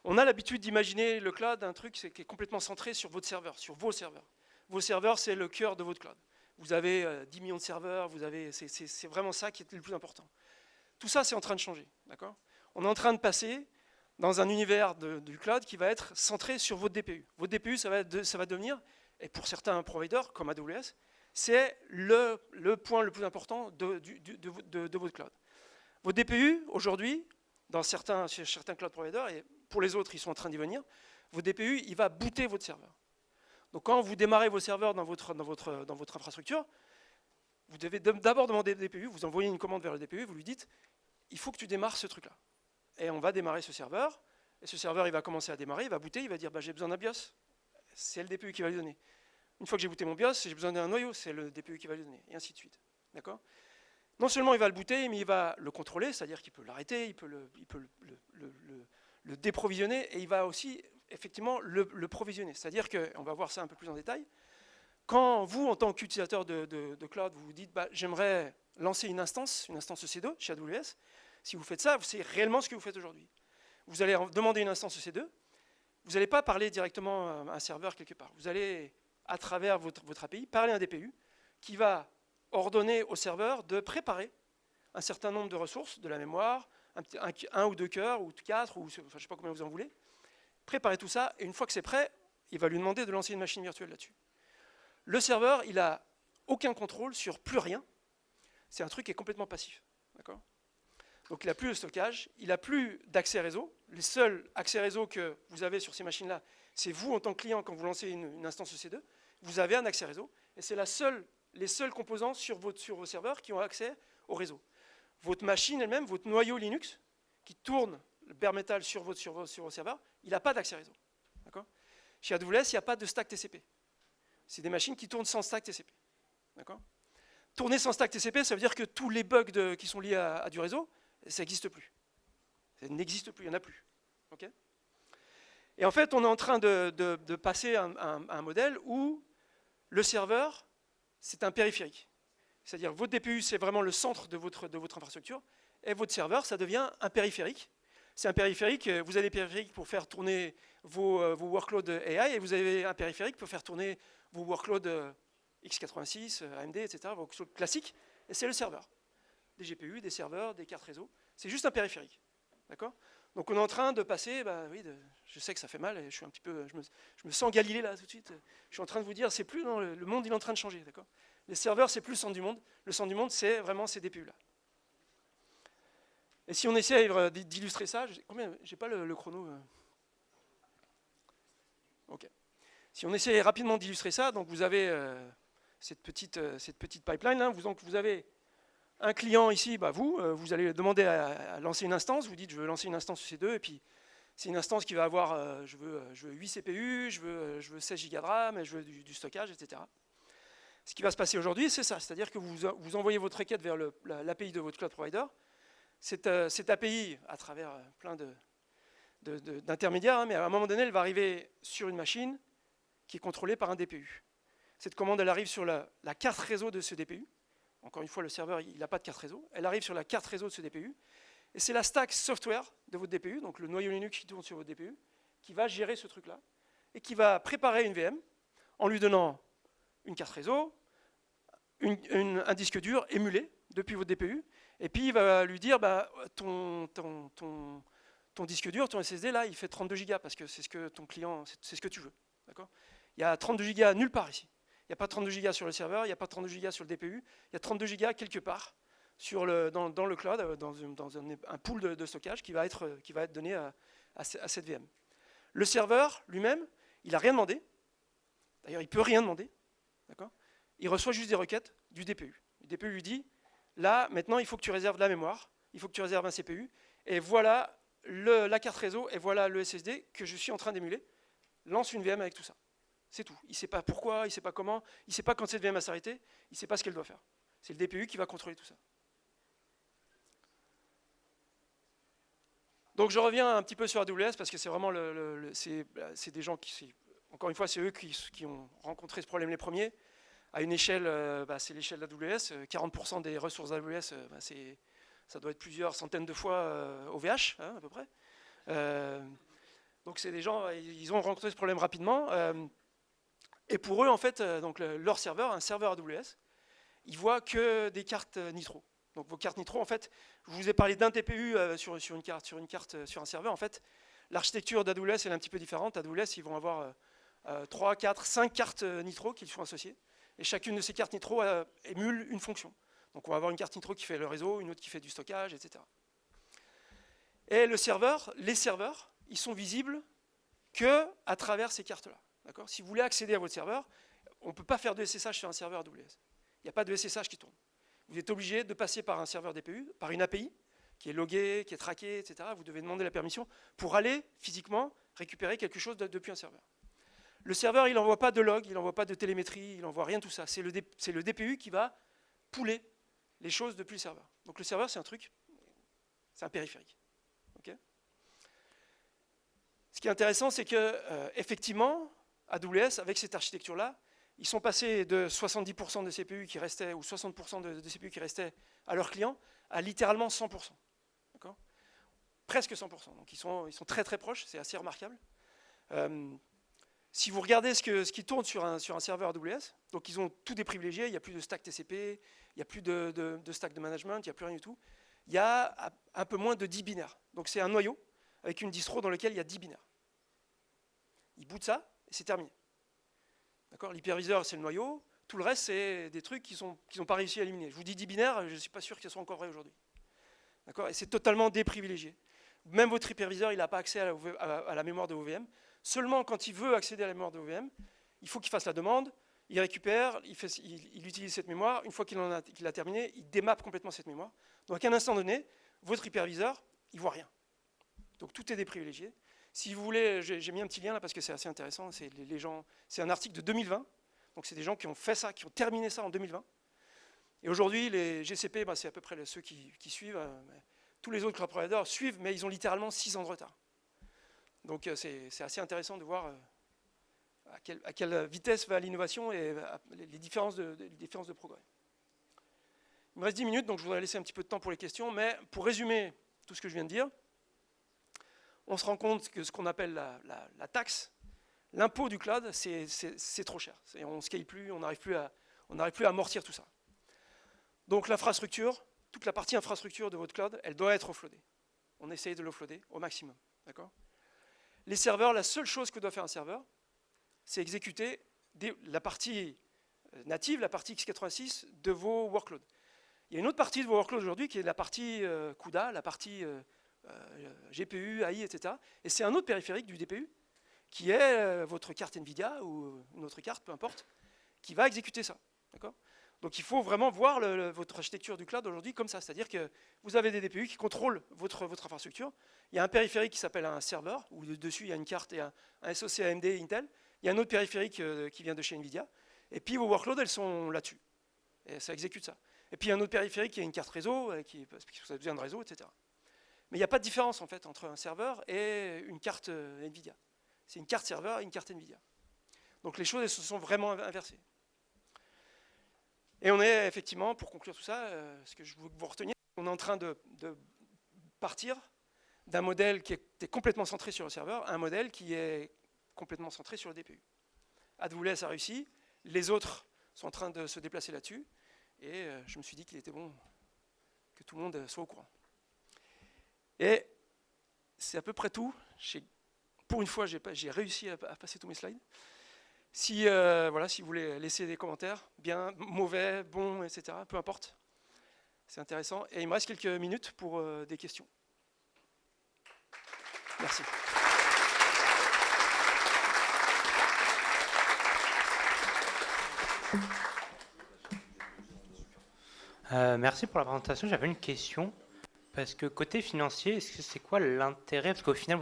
on a l'habitude d'imaginer le cloud un truc qui est complètement centré sur votre serveur, sur vos serveurs. Vos serveurs, c'est le cœur de votre cloud. Vous avez 10 millions de serveurs, c'est vraiment ça qui est le plus important. Tout ça, c'est en train de changer. D'accord ? On est en train de passer dans un univers du cloud qui va être centré sur votre DPU. Votre DPU, ça va devenir, et pour certains providers comme AWS, c'est le point le plus important de votre cloud. Votre DPU, aujourd'hui, chez certains cloud providers, et pour les autres, ils sont en train d'y venir, votre DPU, il va booter votre serveur. Donc quand vous démarrez vos serveurs dans votre infrastructure, vous devez d'abord demander au DPU, vous envoyez une commande vers le DPU, vous lui dites, il faut que tu démarres ce truc-là. Et on va démarrer ce serveur, et ce serveur il va commencer à démarrer, il va booter, il va dire j'ai besoin d'un BIOS, c'est le DPU qui va lui donner. Une fois que j'ai booté mon BIOS, j'ai besoin d'un noyau, c'est le DPU qui va lui donner, et ainsi de suite. D'accord ? Non seulement il va le booter, mais il va le contrôler, c'est-à-dire qu'il peut l'arrêter, il peut le déprovisionner, et il va aussi effectivement le provisionner. C'est-à-dire qu'on va voir ça un peu plus en détail. Quand vous, en tant qu'utilisateur de cloud, vous vous dites j'aimerais lancer une instance EC2 chez AWS, si vous faites ça, c'est réellement ce que vous faites aujourd'hui. Vous allez demander une instance EC2, vous n'allez pas parler directement à un serveur quelque part. Vous allez, à travers votre API, parler à un DPU qui va ordonner au serveur de préparer un certain nombre de ressources, de la mémoire, un ou deux cœurs, ou quatre, ou enfin, je ne sais pas combien vous en voulez. Préparer tout ça, et une fois que c'est prêt, il va lui demander de lancer une machine virtuelle là-dessus. Le serveur, il n'a aucun contrôle sur plus rien. C'est un truc qui est complètement passif. D'accord ? Donc il n'a plus de stockage, il n'a plus d'accès réseau. Les seuls accès réseau que vous avez sur ces machines-là, c'est vous en tant que client quand vous lancez une instance EC2. Vous avez un accès réseau, et c'est les seuls composants sur vos serveurs qui ont accès au réseau. Votre machine elle-même, votre noyau Linux, qui tourne le bare metal sur vos serveurs, il n'a pas d'accès réseau. Chez AWS, il n'y a pas de stack TCP. C'est des machines qui tournent sans stack TCP. Tourner sans stack TCP, ça veut dire que tous les bugs qui sont liés à du réseau, ça n'existe plus. Ça n'existe plus, il n'y en a plus. Okay, et en fait, on est en train de passer à un modèle où le serveur, c'est un périphérique. C'est-à-dire votre DPU, c'est vraiment le centre de votre infrastructure, et votre serveur, ça devient un périphérique. C'est un périphérique, vous avez des périphériques pour faire tourner vos workloads AI, et vous avez un périphérique pour faire tourner vos workloads x86, AMD, etc., vos workloads classiques, et c'est le serveur. Des GPU, des serveurs, des cartes réseau, c'est juste un périphérique. D'accord ? Donc on est en train de passer, je sais que ça fait mal, et je me sens Galilée là tout de suite. Je suis en train de vous dire, c'est plus, non, le monde il est en train de changer, d'accord ? Les serveurs, c'est plus le centre du monde. Le centre du monde, c'est vraiment ces DPU là. Et si on essaie d'illustrer ça, j'ai pas le chrono. Ok. Si on essaie rapidement d'illustrer ça, donc vous avez cette petite pipeline là, vous avez un client ici, vous allez demander à lancer une instance, vous dites je veux lancer une instance EC2, et puis c'est une instance qui va avoir, je veux 8 CPU, je veux 16 Go de RAM, je veux du stockage, etc. Ce qui va se passer aujourd'hui, c'est ça, c'est-à-dire que vous envoyez votre requête vers l'API de votre cloud provider. Cette API, à travers plein d'intermédiaires, mais à un moment donné, elle va arriver sur une machine qui est contrôlée par un DPU. Cette commande, elle arrive sur la carte réseau de ce DPU. Encore une fois, le serveur, il n'a pas de carte réseau. Elle arrive sur la carte réseau de ce DPU. Et c'est la stack software de votre DPU, donc le noyau Linux qui tourne sur votre DPU, qui va gérer ce truc-là et qui va préparer une VM en lui donnant une carte réseau, un disque dur émulé depuis votre DPU, et puis il va lui dire ton disque dur, ton SSD là, il fait 32 Go parce que c'est ce que ton client, c'est ce que tu veux. D'accord ? Il y a 32 Go nulle part ici. Il n'y a pas 32 Go sur le serveur, il n'y a pas 32 Go sur le DPU, il y a 32 Go quelque part dans le cloud, dans un pool de stockage qui va être donné à cette VM. Le serveur lui-même, il n'a rien demandé. D'ailleurs, il ne peut rien demander. D'accord ? Il reçoit juste des requêtes du DPU. Le DPU lui dit, là, maintenant, il faut que tu réserves de la mémoire, il faut que tu réserves un CPU, et voilà la carte réseau, et voilà le SSD que je suis en train d'émuler. Lance une VM avec tout ça. C'est tout. Il ne sait pas pourquoi, il ne sait pas comment, il ne sait pas quand cette VM va s'arrêter, il ne sait pas ce qu'elle doit faire. C'est le DPU qui va contrôler tout ça. Donc je reviens un petit peu sur AWS parce que c'est vraiment c'est des gens qui, encore une fois, c'est eux qui ont rencontré ce problème les premiers. À une échelle, c'est l'échelle d'AWS. 40% des ressources d'AWS, ça doit être plusieurs centaines de fois OVH, à peu près. Donc c'est des gens, ils ont rencontré ce problème rapidement. Et pour eux, en fait, donc leur serveur, un serveur AWS, ils voient que des cartes Nitro. Donc vos cartes Nitro, en fait, je vous ai parlé d'un TPU sur une carte, sur un serveur. En fait, l'architecture d'AWS, elle est un petit peu différente. AWS, ils vont avoir 3, 4, 5 cartes Nitro qui sont associées. Et chacune de ces cartes Nitro émule une fonction. Donc on va avoir une carte Nitro qui fait le réseau, une autre qui fait du stockage, etc. Et les serveurs, ils sont visibles que à travers ces cartes-là. Si vous voulez accéder à votre serveur, on ne peut pas faire de SSH sur un serveur AWS. Il n'y a pas de SSH qui tourne. Vous êtes obligé de passer par un serveur DPU, par une API, qui est loguée, qui est traquée, etc. Vous devez demander la permission pour aller physiquement récupérer quelque chose depuis un serveur. Le serveur, il n'envoie pas de log, il n'envoie pas de télémétrie, il n'envoie rien de tout ça. C'est le DPU qui va pouler les choses depuis le serveur. Donc le serveur, c'est un truc, c'est un périphérique. Okay ? Ce qui est intéressant, c'est que effectivement, AWS, avec cette architecture-là, ils sont passés de 70% de CPU qui restaient, ou 60% de CPU qui restaient à leurs clients, à littéralement 100%. D'accord ? Presque 100%. Donc ils sont très très proches, c'est assez remarquable. Si vous regardez ce qui tourne sur un serveur AWS, donc ils ont tout déprivilégié, il n'y a plus de stack TCP, il n'y a plus de stack de management, il n'y a plus rien du tout. Il y a un peu moins de 10 binaires. Donc c'est un noyau avec une distro dans lequel il y a 10 binaires. Ils bootent ça et c'est terminé. D'accord ? L'hyperviseur, c'est le noyau. Tout le reste, c'est des trucs qu'ils n'ont pas réussi à éliminer. Je vous dis 10 binaires, je ne suis pas sûr qu'ils soient encore vrais aujourd'hui. D'accord ? Et c'est totalement déprivilégié. Même votre hyperviseur, il n'a pas accès à la mémoire de OVM. Seulement quand il veut accéder à la mémoire de OVM, il faut qu'il fasse la demande, il récupère, il utilise cette mémoire. Une fois qu'il a terminé, il démappe complètement cette mémoire. Donc à un instant donné, votre hyperviseur, il ne voit rien. Donc tout est déprivilégié. Si vous voulez, j'ai mis un petit lien là parce que c'est assez intéressant. C'est un article de 2020. Donc c'est des gens qui ont fait ça, qui ont terminé ça en 2020. Et aujourd'hui, les GCP, c'est à peu près ceux qui suivent. Tous les autres cloud providers suivent, mais ils ont littéralement 6 ans de retard. Donc c'est assez intéressant de voir à quelle vitesse va l'innovation et les différences de progrès. Il me reste 10 minutes, donc je voudrais laisser un petit peu de temps pour les questions. Mais pour résumer tout ce que je viens de dire, on se rend compte que ce qu'on appelle la taxe, l'impôt du cloud, c'est trop cher. On ne scale plus, on n'arrive plus à amortir tout ça. Donc l'infrastructure, toute la partie infrastructure de votre cloud, elle doit être offloadée. On essaye de l'offloader au maximum. D'accord ? Les serveurs, la seule chose que doit faire un serveur, c'est exécuter la partie native, la partie x86 de vos workloads. Il y a une autre partie de vos workloads aujourd'hui qui est la partie CUDA, la partie GPU, AI, etc. Et c'est un autre périphérique du DPU qui est votre carte NVIDIA ou une autre carte, peu importe, qui va exécuter ça. D'accord ? Donc il faut vraiment voir votre architecture du cloud aujourd'hui comme ça. C'est-à-dire que vous avez des DPU qui contrôlent votre infrastructure. Il y a un périphérique qui s'appelle un serveur, où dessus il y a une carte et un SoC AMD et Intel. Il y a un autre périphérique qui vient de chez NVIDIA. Et puis vos workloads, elles sont là-dessus. Et ça exécute ça. Et puis il y a un autre périphérique qui est une carte réseau, parce que vous avez besoin de réseau, etc. Mais il n'y a pas de différence en fait entre un serveur et une carte NVIDIA. C'est une carte serveur et une carte NVIDIA. Donc les choses elles se sont vraiment inversées. Et on est effectivement, pour conclure tout ça, ce que je veux que vous reteniez, on est en train de partir d'un modèle qui était complètement centré sur le serveur à un modèle qui est complètement centré sur le DPU. AWS a réussi, les autres sont en train de se déplacer là-dessus, et je me suis dit qu'il était bon que tout le monde soit au courant. Et c'est à peu près tout. Pour une fois, j'ai réussi à passer tous mes slides. Si vous voulez laisser des commentaires, bien, mauvais, bon, etc., peu importe. C'est intéressant. Et il me reste quelques minutes pour des questions. Merci. Merci pour la présentation. J'avais une question. Parce que côté financier, c'est quoi l'intérêt? Parce qu'au final,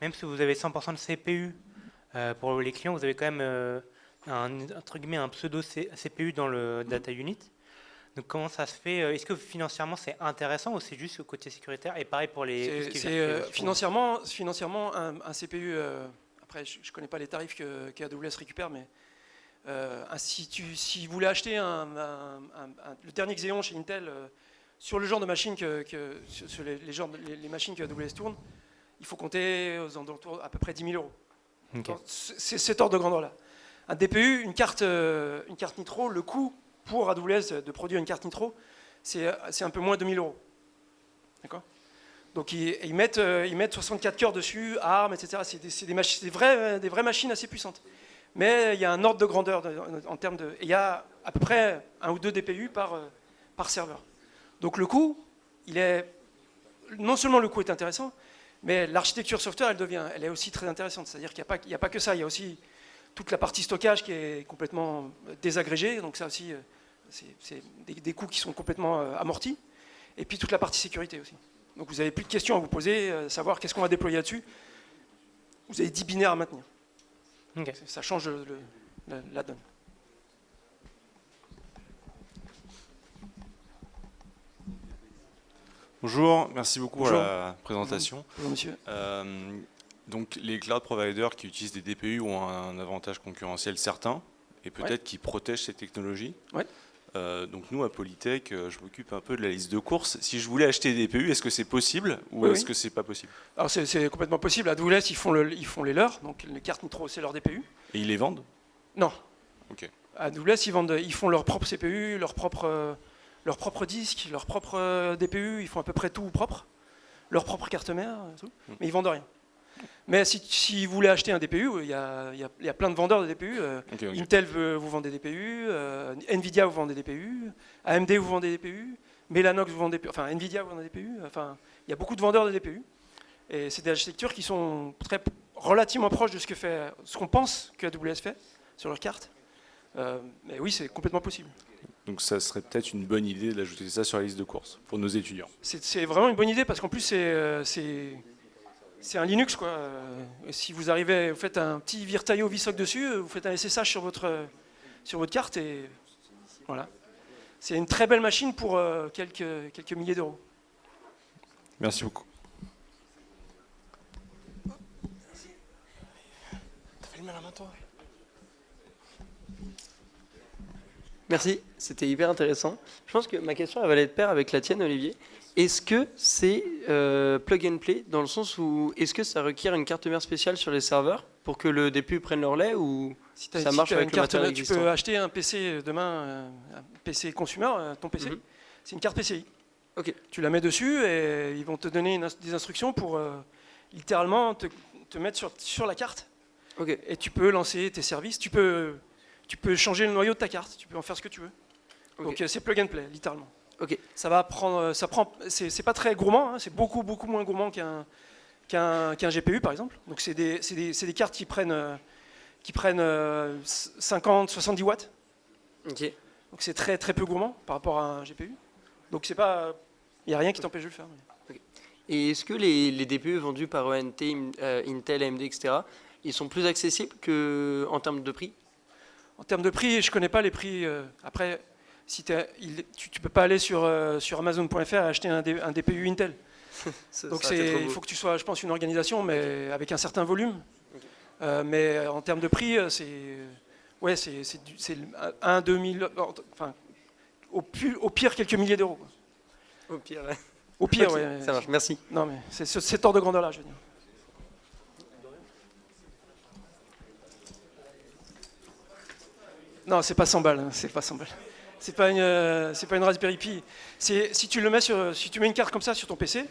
même si vous avez 100% de CPU pour les clients, vous avez quand même entre guillemets, un pseudo CPU dans le data unit. Donc comment ça se fait? Est-ce que financièrement c'est intéressant ou c'est juste le côté sécuritaire? Et pareil pour les... Financièrement, un CPU, après je ne connais pas les tarifs qu'AWS récupère, mais si vous voulez acheter le dernier Xeon chez Intel, sur le genre de machine sur les machines que AWS tourne, il faut compter aux alentours à peu près 10 000 €. Okay. C'est cet ordre de grandeur-là. Un DPU, une carte Nitro, le coût pour AWS de produire une carte Nitro, c'est un peu moins de 1 000 €. D'accord ? Donc ils mettent 64 cœurs dessus, ARM, etc. C'est des vraies machines assez puissantes. Mais il y a un ordre de grandeur en termes de... Il y a à peu près 1 ou 2 DPU par serveur. Donc le coût, non seulement le coût est intéressant, mais l'architecture software, elle est aussi très intéressante. C'est-à-dire qu'il n'y a pas que ça, il y a aussi toute la partie stockage qui est complètement désagrégée. Donc ça aussi, c'est des coûts qui sont complètement amortis. Et puis toute la partie sécurité aussi. Donc vous n'avez plus de questions à vous poser, savoir qu'est-ce qu'on va déployer là-dessus. Vous avez 10 binaires à maintenir. Okay. Ça change la donne. Bonjour, merci beaucoup pour la présentation. Bonjour monsieur. Donc les cloud providers qui utilisent des DPU ont un avantage concurrentiel certain et peut-être qui protègent ces technologies. Ouais. Donc nous, à Polytech, je m'occupe un peu de la liste de courses. Si je voulais acheter des DPU, est-ce que c'est possible ou Oui, est-ce oui. que c'est pas possible? Alors c'est complètement possible. AWS, ils font les leurs, donc les cartes Nitro, c'est leur DPU. Et ils les vendent? Non. Ok. AWS, ils font leur propre CPU, leur propre disque, leur propre DPU, ils font à peu près tout propre, leur propre carte mère, tout, mais ils vendent rien. Mais si vous voulez acheter un DPU, il y a plein de vendeurs de DPU. Ok. Intel vous vend des DPU, Nvidia vous vend des DPU, AMD vous vend des DPU, Mellanox vous vend des DPU, enfin Nvidia vous vend des DPU. Enfin, il y a beaucoup de vendeurs de DPU. Et c'est des architectures qui sont relativement proches de ce qu'on pense que AWS fait sur leur carte. Mais oui, c'est complètement possible. Donc ça serait peut-être une bonne idée d'ajouter ça sur la liste de courses pour nos étudiants. C'est vraiment une bonne idée parce qu'en plus c'est un Linux quoi. Si vous arrivez, vous faites un petit Virtaio vSoc dessus, vous faites un SSH sur votre carte et voilà. C'est une très belle machine pour quelques milliers d'euros. Merci beaucoup. T'as fait le mal à main toi? Merci, c'était hyper intéressant. Je pense que ma question elle va aller de pair avec la tienne, Olivier. Est-ce que c'est plug and play dans le sens où est-ce que ça requiert une carte mère spéciale sur les serveurs pour que le DPU prenne leur lait ou ça marche avec une le carte matériel mère, tu existant? peux acheter un PC demain, un PC consumer, ton PC. C'est une carte PCI. Ok. Tu la mets dessus et ils vont te donner des instructions pour littéralement te mettre sur la carte. Ok. Et tu peux lancer tes services. Tu peux changer le noyau de ta carte. Tu peux en faire ce que tu veux. Ok. Donc c'est plug and play, littéralement. Ok. C'est pas très gourmand. Hein, c'est beaucoup moins gourmand qu'un GPU par exemple. Donc c'est des cartes qui prennent 50, 70 watts. Ok. Donc c'est très peu gourmand par rapport à un GPU. Donc c'est pas, il n'y a rien qui t'empêche de le faire. Et est-ce que les DPU vendus par ENT, Intel, AMD, etc., ils sont plus accessibles en termes de prix? En termes de prix, je connais pas les prix. Après, si tu peux pas aller sur Amazon.fr et acheter un DPU Intel. Donc il faut que tu sois, je pense, une organisation, mais avec un certain volume. Mais en termes de prix, c'est 1, 2 000, enfin, au pire quelques milliers d'euros. Au pire, ouais. Au pire, Ok, ouais. ça marche, merci. Non, mais c'est cet ordre de grandeur-là, je veux dire. Non, c'est pas 100 balles. C'est pas 100 balles. C'est pas une Raspberry Pi. Si tu mets une carte comme ça sur ton PC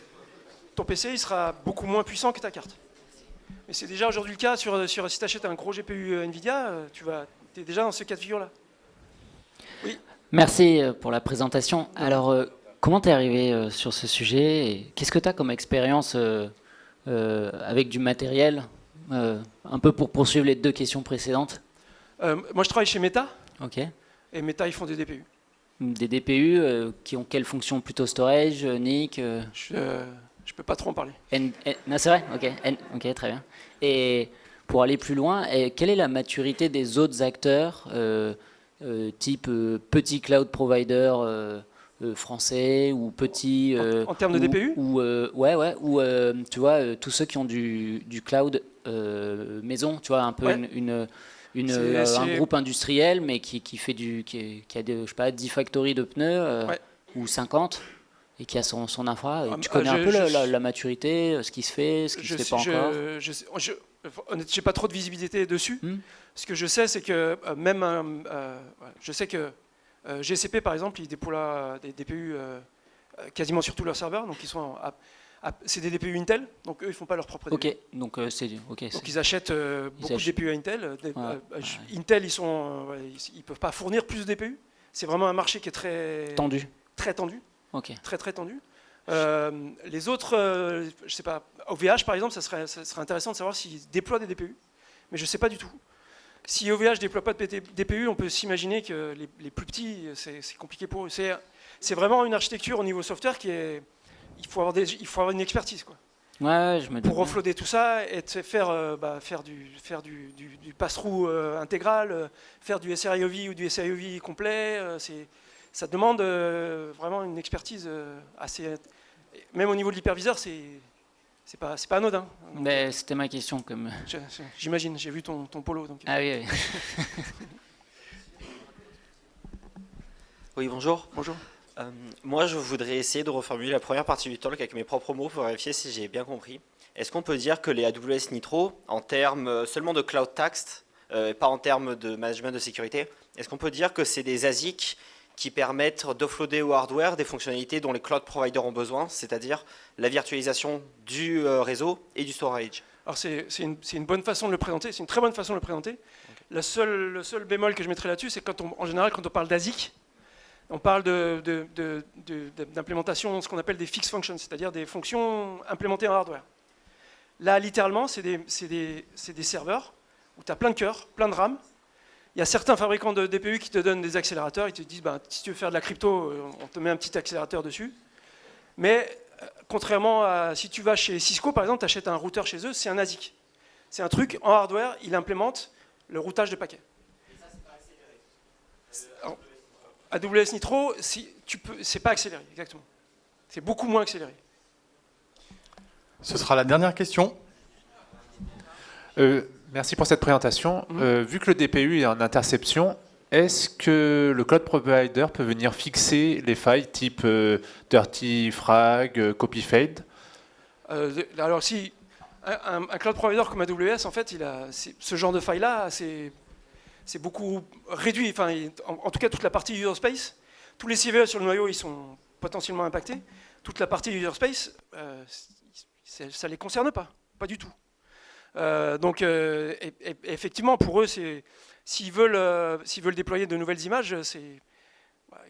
il sera beaucoup moins puissant que ta carte. Mais c'est déjà aujourd'hui le cas si tu achètes un gros GPU Nvidia, tu es déjà dans ce cas de figure-là. Oui. Merci pour la présentation. Alors, comment tu es arrivé sur ce sujet et qu'est-ce que tu as comme expérience avec du matériel un peu pour poursuivre les deux questions précédentes. Moi, je travaille chez Meta. Ok. Et Meta, ils font des DPU. Des DPU qui ont quelle fonction? Plutôt storage, NIC Je peux pas trop en parler. Non, c'est vrai. Ok, très bien. Et pour aller plus loin, quelle est la maturité des autres acteurs type petit cloud provider français ou petit en termes de DPU ou tu vois tous ceux qui ont du cloud maison, tu vois un peu un groupe industriel mais qui fait qui a des, je sais pas 10 factories de pneus ou 50 et qui a son infra. Tu connais un peu la maturité, ce qui se fait, ce qui se fait pas encore. J'ai pas trop de visibilité dessus. Ce que je sais, c'est que je sais que GCP par exemple, ils déploient des DPU quasiment sur tous leurs serveurs, donc ils sont c'est des DPU Intel, donc eux ils font pas leur propre DPU. Donc ils achètent beaucoup de DPU à Intel. Intel ils peuvent pas fournir plus de DPU. C'est vraiment un marché qui est très tendu. Très tendu. Très tendu. Les autres, je sais pas, OVH par exemple, ça serait intéressant de savoir s'ils déploient des DPU, mais je sais pas du tout. Si OVH déploie pas de DPU, on peut s'imaginer que les plus petits, c'est compliqué pour eux. C'est vraiment une architecture au niveau software il faut avoir une expertise quoi. Ouais, je me dis pour offloader tout ça et faire du pass-through intégral, faire du SRIOV ou du SRIOV complet. Ça demande vraiment une expertise assez. Même au niveau de l'hyperviseur, c'est pas anodin. Mais c'était ma question comme. J'imagine, j'ai vu ton polo. Donc. Ah oui. Oui, bonjour. Bonjour. Moi, je voudrais essayer de reformuler la première partie du talk avec mes propres mots pour vérifier si j'ai bien compris. Est-ce qu'on peut dire que les AWS Nitro, en termes seulement de cloud tax, pas en termes de management de sécurité, est-ce qu'on peut dire que c'est des ASIC qui permettent d'offloader au hardware des fonctionnalités dont les cloud providers ont besoin, c'est-à-dire la virtualisation du réseau et du storage? Alors c'est une bonne façon de le présenter, c'est une très bonne façon de le présenter. Okay. Le seul bémol que je mettrais là-dessus, c'est en général, quand on parle d'ASIC, on parle d'implémentation, ce qu'on appelle des fixed functions, c'est-à-dire des fonctions implémentées en hardware. Là, littéralement, c'est des serveurs où tu as plein de cœurs, plein de RAM. Il y a certains fabricants de DPU qui te donnent des accélérateurs, ils te disent si tu veux faire de la crypto, on te met un petit accélérateur dessus. Mais contrairement à si tu vas chez Cisco, par exemple, tu achètes un routeur chez eux, c'est un ASIC. C'est un truc en hardware, il implémente le routage de paquets. Et ça, c'est pas accéléré. AWS Nitro, c'est pas accéléré, exactement. C'est beaucoup moins accéléré. Ce sera la dernière question. Merci pour cette présentation. Vu que le DPU est en interception, est-ce que le cloud provider peut venir fixer les failles type dirty frag, copy fade? Alors si un cloud provider comme AWS, en fait, ce genre de faille-là, c'est beaucoup réduit. Enfin, en tout cas, toute la partie user space, tous les CVE sur le noyau, ils sont potentiellement impactés. Toute la partie user space, ça ne les concerne pas du tout. Donc, effectivement, pour eux, s'ils veulent déployer de nouvelles images,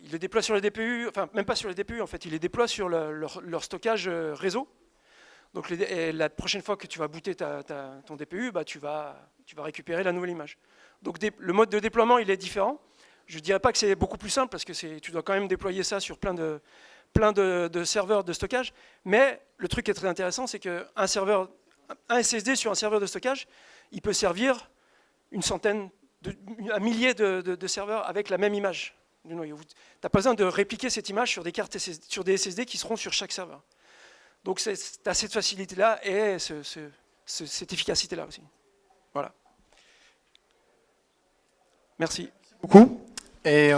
ils le déploient sur les DPU, enfin même pas sur les DPU, en fait, ils les déploient sur leur stockage réseau. Donc, la prochaine fois que tu vas booter ton DPU, tu vas récupérer la nouvelle image. Donc, le mode de déploiement, il est différent. Je ne dirais pas que c'est beaucoup plus simple parce que tu dois quand même déployer ça sur plein de serveurs de stockage. Mais le truc qui est très intéressant, c'est qu'un SSD sur un serveur de stockage, il peut servir un millier de serveurs avec la même image du noyau. Tu n'as pas besoin de répliquer cette image sur des cartes SSD, sur des SSD qui seront sur chaque serveur. Donc tu as cette facilité-là et cette efficacité-là aussi. Voilà. Merci. Beaucoup. Et